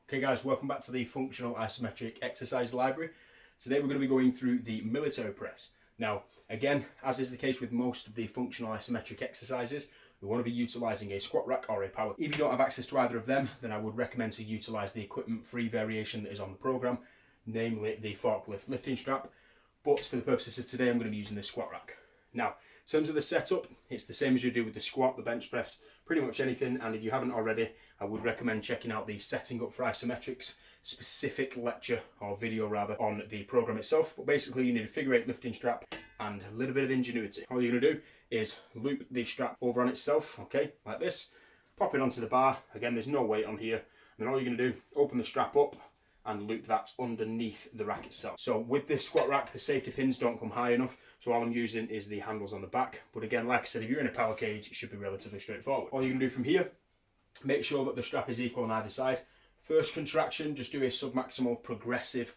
Okay guys, welcome back to the Functional Isometric Exercise Library. Today we're going to be going through the military press. Now, again, as is the case with most of the functional isometric exercises, we want to be utilising a squat rack or a power. If you don't have access to either of them, then I would recommend to utilise the equipment-free variation that is on the programme, namely the forklift lifting strap. But for the purposes of today, I'm going to be using the squat rack. Now, in terms of the setup, it's the same as you do with the squat, the bench press, pretty much anything. And if you haven't already, I would recommend checking out the Setting Up for Isometrics specific lecture, or video rather, on the program itself. But basically you need a figure 8 lifting strap and a little bit of ingenuity. All you're going to do is loop the strap over on itself, okay, like this, pop it onto the bar. Again, there's no weight on here. And then all you're going to do, open the strap up and loop that underneath the rack itself. So with this squat rack, the safety pins don't come high enough, so all I'm using is the handles on the back. But again, like I said, if you're in a power cage, it should be relatively straightforward. All you're going to do from here, make sure that the strap is equal on either side. First contraction, just do a submaximal progressive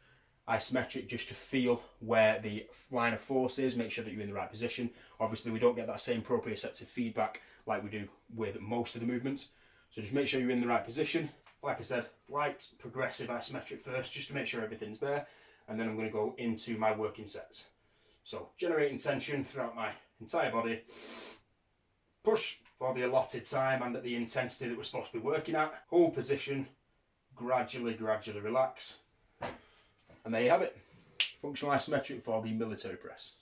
isometric just to feel where the line of force is, make sure that you're in the right position. Obviously, we don't get that same proprioceptive feedback like we do with most of the movements. So just make sure you're in the right position. Like I said, light progressive isometric first, just to make sure everything's there. And then I'm going to go into my working sets. So generating tension throughout my entire body. Push for the allotted time and at the intensity that we're supposed to be working at. Hold position, gradually relax. And there you have it. Functional isometric for the military press.